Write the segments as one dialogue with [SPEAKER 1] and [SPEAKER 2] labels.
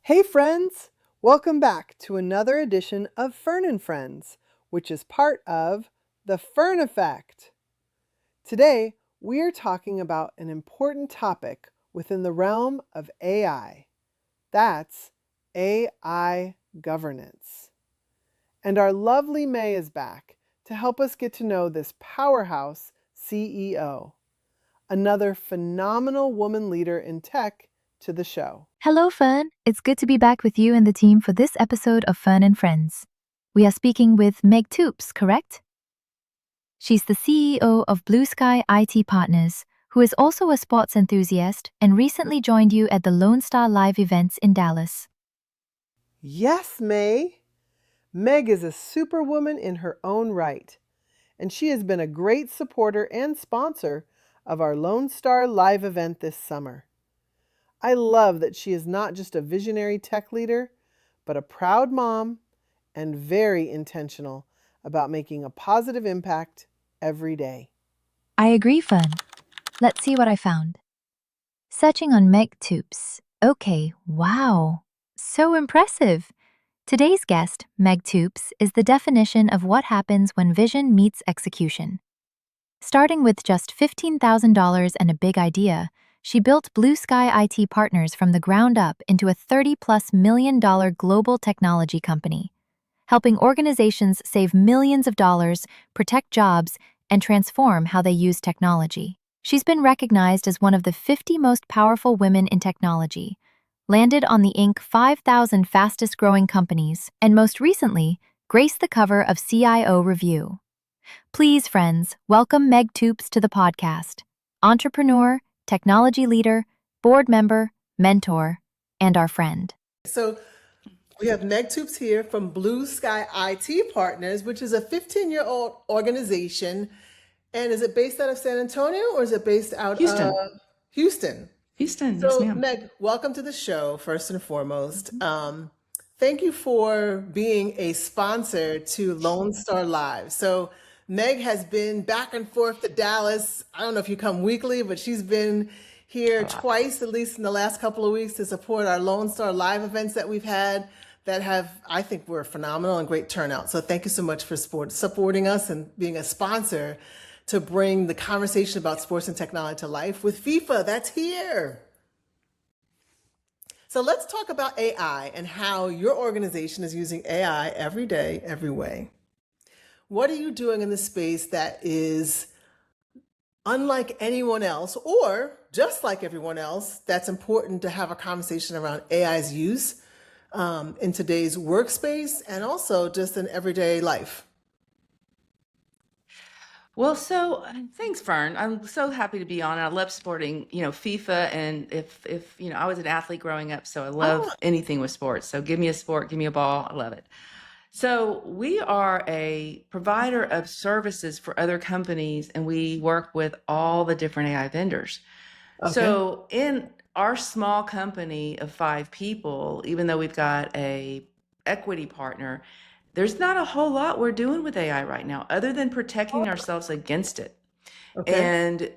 [SPEAKER 1] Hey friends! Welcome back to another edition of Fern Friends, which is part of the Fern Effect. Today, we are talking about an important topic within the realm of AI. That's AI governance. And our lovely May is back to help us get to know this powerhouse CEO, another phenomenal woman leader in tech to the show.
[SPEAKER 2] Hello, Fern. It's good to be back with you and the team for this episode of Fern and Friends. We are speaking with Meg Toups, correct? She's the CEO of BlueSky IT Partners, who is also a sports enthusiast and recently joined you at the Lone Star Live events in Dallas.
[SPEAKER 1] Yes, May. Meg is a superwoman in her own right, and she has been a great supporter and sponsor of our Lone Star Live event this summer. I love that she is not just a visionary tech leader, but a proud mom and very intentional about making a positive impact every day.
[SPEAKER 2] I agree, Fern. Let's see what I found. Searching on Meg Toups. Okay, wow. So impressive. Today's guest, Meg Toups, is the definition of what happens when vision meets execution. Starting with just $15,000 and a big idea, she built BlueSky IT Partners from the ground up into a $30+ million global technology company, helping organizations save millions of dollars, protect jobs, and transform how they use technology. She's been recognized as one of the 50 most powerful women in technology, landed on the Inc. 5,000 fastest growing companies, and most recently, graced the cover of CIO Review. Please, friends, welcome Meg Toups to the podcast. Entrepreneur, technology leader, board member, mentor, and our friend.
[SPEAKER 1] So we have Meg Toups here from BlueSky IT Partners, which is a 15-year-old organization. And is it based out of San Antonio or is it based out
[SPEAKER 3] Houston.
[SPEAKER 1] of Houston?
[SPEAKER 3] Houston, yes,
[SPEAKER 1] So,
[SPEAKER 3] ma'am.
[SPEAKER 1] Meg, welcome to the show, first and foremost. Thank you for being a sponsor to Lone Star Live. So, Meg has been back and forth to Dallas. I don't know if you come weekly, but she's been here twice, at least in the last couple of weeks, to support our Lone Star Live events that we've had that have, I think, were phenomenal and great turnout. So, thank you so much for supporting us and being a sponsor to bring the conversation about sports and technology to life with FIFA. That's here. So let's talk about AI and how your organization is using AI every day, every way. What are you doing in this space that is unlike anyone else, or just like everyone else, that's important to have a conversation around AI's use in today's workspace and also just in everyday life?
[SPEAKER 3] Well, so thanks, Fern. I'm so happy to be on. I love sporting, FIFA, and if I was an athlete growing up, so I love anything with sports. So give me a sport, give me a ball, I love it. So we are a provider of services for other companies, and we work with all the different AI vendors.
[SPEAKER 1] Okay.
[SPEAKER 3] So in our small company of 5 people, even though we've got a equity partner, there's not a whole lot we're doing with AI right now other than protecting ourselves against it.
[SPEAKER 1] Okay.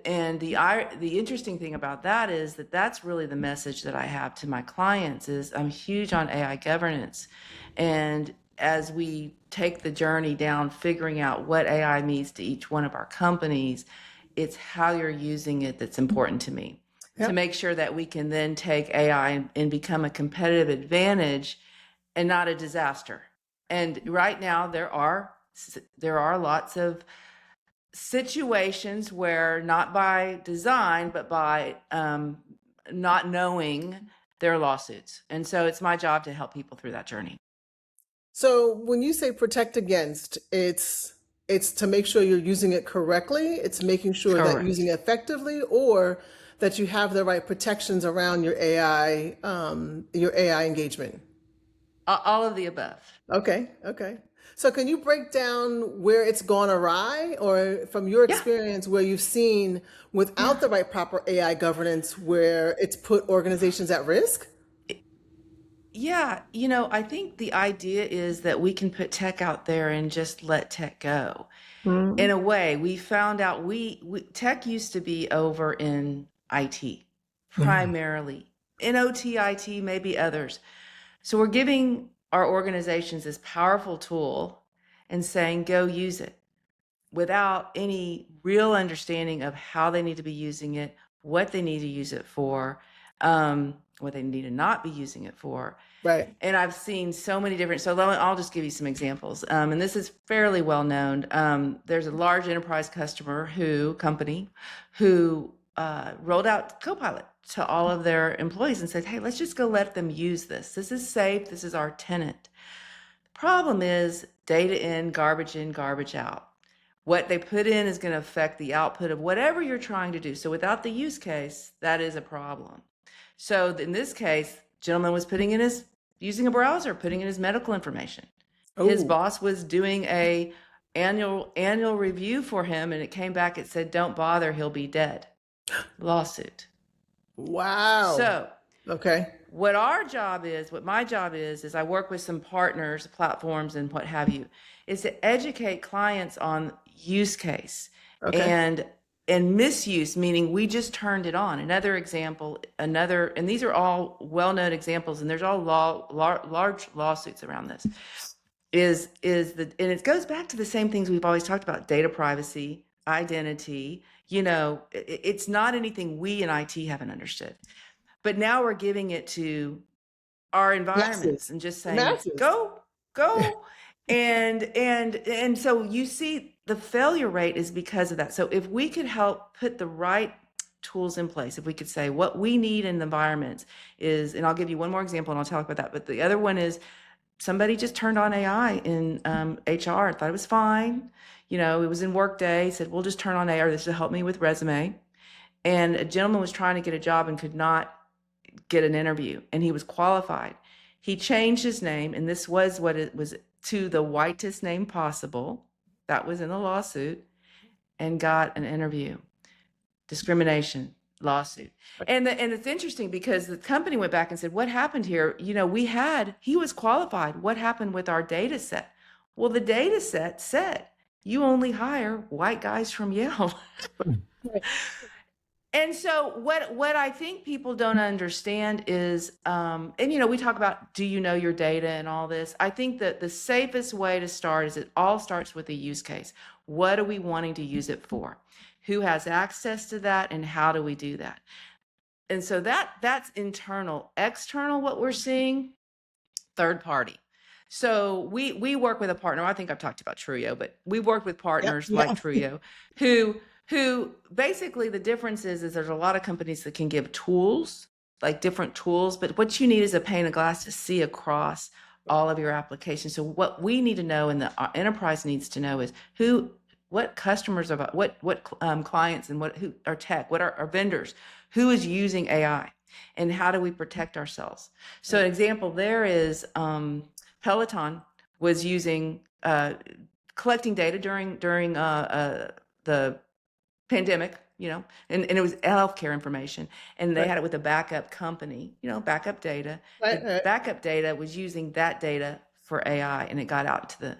[SPEAKER 3] And the interesting thing about that is that that's really the message that I have to my clients is I'm huge on AI governance. And as we take the journey down figuring out what AI means to each one of our companies, it's how you're using it that's important to me.
[SPEAKER 1] Yep.
[SPEAKER 3] To make sure that we can then take AI and become a competitive advantage and not a disaster. And right now there are lots of situations where not by design, but by not knowing their lawsuits. And so it's my job to help people through that journey.
[SPEAKER 1] So when you say protect against, it's to make sure you're using it correctly. It's making sure that you're using it effectively, or that you have the right protections around your AI engagement.
[SPEAKER 3] All of the above.
[SPEAKER 1] Okay. So can you break down where it's gone awry, or from your experience where you've seen without the right proper AI governance where it's put organizations at risk?
[SPEAKER 3] Yeah, I think the idea is that we can put tech out there and just let tech go. In a way, we found out tech used to be over in IT primarily, in OT, IT, maybe others. So we're giving our organizations this powerful tool and saying, go use it, without any real understanding of how they need to be using it, what they need to use it for, what they need to not be using it for.
[SPEAKER 1] Right.
[SPEAKER 3] And I've seen so many different, so I'll just give you some examples. And this is fairly well known. There's a large enterprise company who rolled out Copilot to all of their employees and said, hey, let's just go let them use this. This is safe. This is our tenant. The problem is data in, garbage out. What they put in is going to affect the output of whatever you're trying to do. So without the use case, that is a problem. So in this case, gentleman was using a browser, putting in his medical information. His boss was doing a annual review for him, and it came back, it said, don't bother, he'll be dead. Lawsuit.
[SPEAKER 1] Wow.
[SPEAKER 3] So
[SPEAKER 1] okay.
[SPEAKER 3] what my job is I work with some partners, platforms, and what have you, is to educate clients on use case and misuse, meaning we just turned it on. Another example, and these are all well-known examples, and there's all large lawsuits around this, and it goes back to the same things we've always talked about: data privacy, identity. It's not anything we in IT haven't understood. But now we're giving it to our environments and just saying, go. And so you see the failure rate is because of that. So if we could help put the right tools in place, if we could say what we need in the environments is, and I'll give you one more example and I'll talk about that. But the other one is somebody just turned on AI in HR, thought it was fine. It was in Workday, said, we'll just turn on AI. This will help me with resume. And a gentleman was trying to get a job and could not get an interview, and he was qualified. He changed his name, and this was what it was, to the whitest name possible. That was in the lawsuit, and got an interview. Discrimination lawsuit. And it's interesting because the company went back and said, what happened here? He was qualified. What happened with our data set? Well, the data set said you only hire white guys from Yale. And so what I think people don't understand is, we talk about, do you know your data and all this? I think that the safest way to start is it all starts with a use case. What are we wanting to use it for? Who has access to that, and how do we do that? And so that's internal. External, what we're seeing, third party. So we work with a partner. I think I've talked about Truyo, but we work with partners like Truyo who basically the difference is there's a lot of companies that can give tools, like different tools, but what you need is a pane of glass to see across all of your applications. So what we need to know, and the enterprise needs to know, is what customers are, what clients, and who are tech, what are our vendors, who is using AI, and how do we protect ourselves? So an example there is Peloton was using collecting data during the pandemic, and it was healthcare information, and they had it with a backup company, backup data. The backup data was using that data for AI, and it got out to the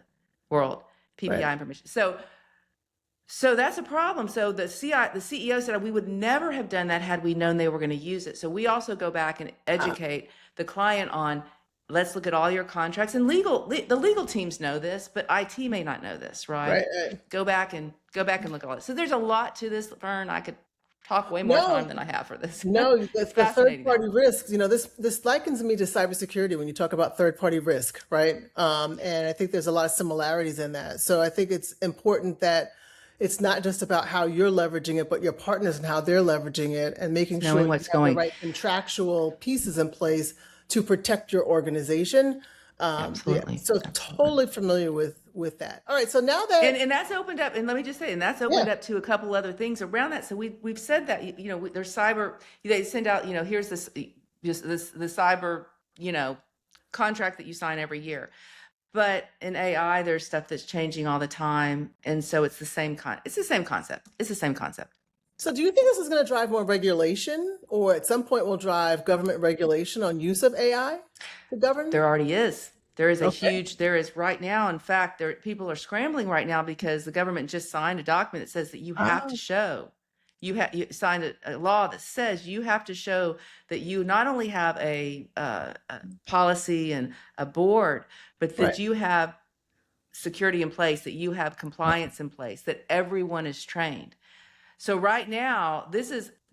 [SPEAKER 3] world, PPI information. So that's a problem. So the CEO said, we would never have done that had we known they were going to use it. So we also go back and educate the client on, let's look at all your contracts, and the legal teams know this, but IT may not know this, right? Go back and look at all this. So there's a lot to this, Fern. I could talk way more time than I have for this.
[SPEAKER 1] No, that's the third-party risks. This likens me to cybersecurity when you talk about third-party risk, right? And I think there's a lot of similarities in that. So I think it's important that it's not just about how you're leveraging it, but your partners and how they're leveraging it, and making sure you have the right contractual pieces in place to protect your organization.
[SPEAKER 3] Absolutely.
[SPEAKER 1] So totally familiar with that. All right. So now that
[SPEAKER 3] and that's opened up, and let me just say, and that's opened up to a couple other things around that. So we've said that there's cyber. They send out here's the cyber contract that you sign every year. But in AI, there's stuff that's changing all the time, and so it's the same concept. It's the same concept.
[SPEAKER 1] So do you think this is going to drive more regulation, or at some point will drive government regulation on use of AI to govern?
[SPEAKER 3] There already is. There is there is right now. In fact, people are scrambling right now because the government just signed a document that says that you have to show you signed a law that says you have to show that you not only have a policy and a board, but
[SPEAKER 1] Right.
[SPEAKER 3] that you have security in place, that you have compliance in place, that everyone is trained. So right now,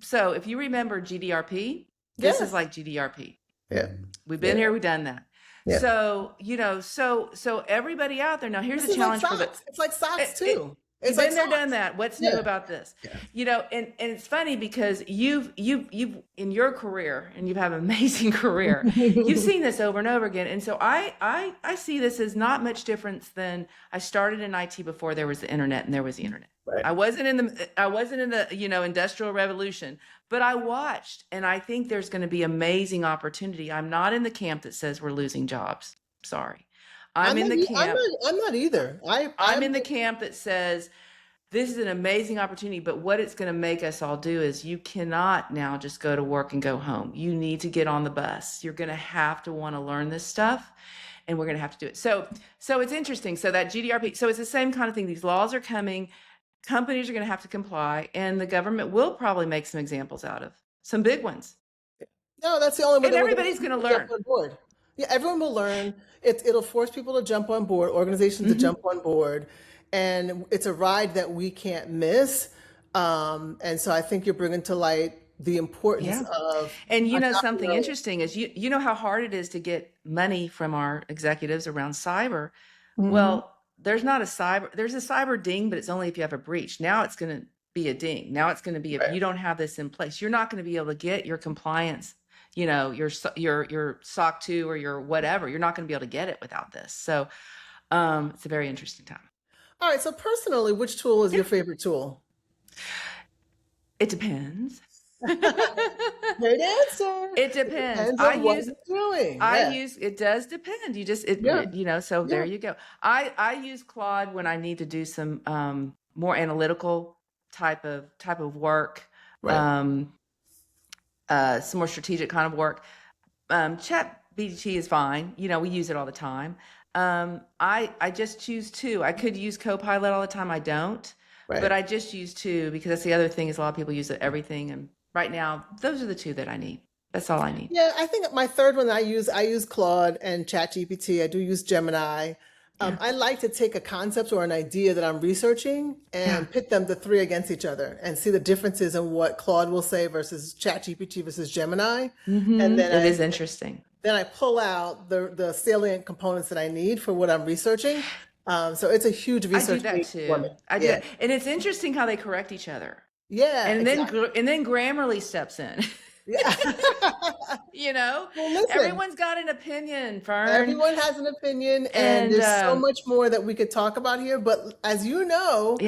[SPEAKER 3] so if you remember GDRP, this is
[SPEAKER 1] Yes.
[SPEAKER 3] like GDRP.
[SPEAKER 1] Yeah.
[SPEAKER 3] We've been
[SPEAKER 1] Yeah.
[SPEAKER 3] here, we've done that.
[SPEAKER 1] Yeah.
[SPEAKER 3] So, so everybody out there now, here's
[SPEAKER 1] This
[SPEAKER 3] a
[SPEAKER 1] is like
[SPEAKER 3] challenge for the
[SPEAKER 1] socks. It's like socks too.
[SPEAKER 3] you've
[SPEAKER 1] It's like
[SPEAKER 3] been there, done
[SPEAKER 1] socks.
[SPEAKER 3] that. What's new
[SPEAKER 1] Yeah.
[SPEAKER 3] about this?
[SPEAKER 1] Yeah.
[SPEAKER 3] And it's funny because you've in your career, and you've had an amazing career, you've seen this over and over again. And so I see this as not much difference than I started in IT before there was the internet and there was the internet.
[SPEAKER 1] Right.
[SPEAKER 3] I wasn't in the industrial revolution, but I watched, and I think there's going to be amazing opportunity. I'm not in the camp that says we're losing jobs. Sorry. I'm in the camp.
[SPEAKER 1] I'm not either.
[SPEAKER 3] I'm in the camp that says this is an amazing opportunity, but what it's going to make us all do is you cannot now just go to work and go home. You need to get on the bus. You're going to have to want to learn this stuff, and we're going to have to do it. So it's interesting. So that GDRP, so it's the same kind of thing. These laws are coming. Companies are going to have to comply, and the government will probably make some examples out of some big ones.
[SPEAKER 1] No, that's the only way
[SPEAKER 3] And
[SPEAKER 1] that
[SPEAKER 3] everybody's going to learn.
[SPEAKER 1] jump on board. Yeah, everyone will learn. It'll force people to jump on board, organizations to jump on board, and it's a ride that we can't miss. And so I think you're bringing to light the importance of.
[SPEAKER 3] And
[SPEAKER 1] adopting
[SPEAKER 3] something
[SPEAKER 1] early.
[SPEAKER 3] interesting is you know how hard it is to get money from our executives around cyber. Well, there's a cyber ding, but it's only if you have a breach. Now it's going to be a ding. Now it's going to be if you don't have this in place, you're not going to be able to get your compliance, your SOC 2 or your whatever. You're not going to be able to get it without this. So it's a very interesting time.
[SPEAKER 1] All right. So personally, which tool is your favorite tool?
[SPEAKER 3] It depends.
[SPEAKER 1] Great answer.
[SPEAKER 3] It depends.
[SPEAKER 1] Depends on what you're doing.
[SPEAKER 3] It does depend. So there you go. I use Claude when I need to do some more analytical type of work,
[SPEAKER 1] Right.
[SPEAKER 3] some more strategic kind of work. ChatGPT is fine. We use it all the time. I just choose two. I could use Copilot all the time. I don't, but I just use two because that's the other thing is a lot of people use everything. And right now, those are the two that I need. That's all I need.
[SPEAKER 1] Yeah, I think my third one I use Claude and ChatGPT. I do use Gemini. I like to take a concept or an idea that I'm researching and pit them the three against each other and see the differences in what Claude will say versus ChatGPT versus Gemini. And then
[SPEAKER 3] It is interesting.
[SPEAKER 1] Then I pull out the salient components that I need for what I'm researching. So it's a huge research.
[SPEAKER 3] I do that too. I do that. And it's interesting how they correct each other.
[SPEAKER 1] Yeah.
[SPEAKER 3] And then Grammarly steps in.
[SPEAKER 1] Yeah. Well, listen,
[SPEAKER 3] everyone's got an opinion, Fern.
[SPEAKER 1] everyone has an opinion, and there's so much more that we could talk about here. But as you know,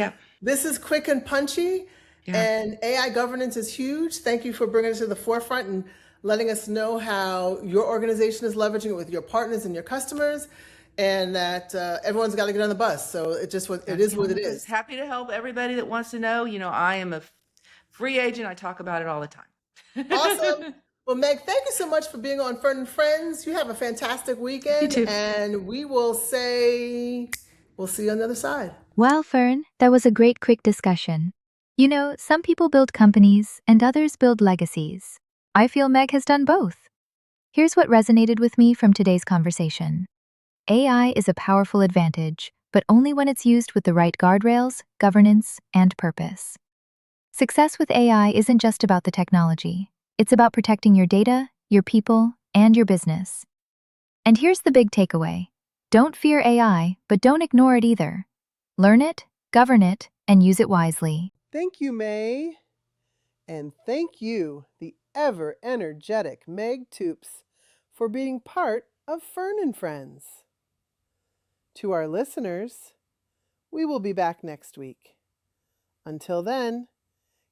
[SPEAKER 1] this is quick and punchy, and AI governance is huge. Thank you for bringing it to the forefront and letting us know how your organization is leveraging it with your partners and your customers, and that everyone's got to get on the bus. So it is what it is.
[SPEAKER 3] Happy to help everybody that wants to know. I am a free agent. I talk about it all the time.
[SPEAKER 1] Awesome. Well, Meg, thank you so much for being on Fern Friends. You have a fantastic weekend.
[SPEAKER 3] You too.
[SPEAKER 1] And we'll see you on the other side.
[SPEAKER 2] Well, Fern, that was a great quick discussion. Some people build companies and others build legacies. I feel Meg has done both. Here's what resonated with me from today's conversation. AI is a powerful advantage, but only when it's used with the right guardrails, governance, and purpose. Success with AI isn't just about the technology. It's about protecting your data, your people, and your business. And here's the big takeaway. Don't fear AI, but don't ignore it either. Learn it, govern it, and use it wisely.
[SPEAKER 1] Thank you, May. And thank you, the ever-energetic Meg Toups, for being part of Fern and Friends. To our listeners, we will be back next week. Until then,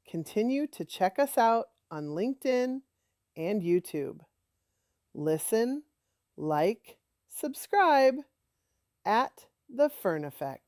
[SPEAKER 1] continue to check us out on LinkedIn and YouTube. Listen, like, subscribe at The Fern Effect.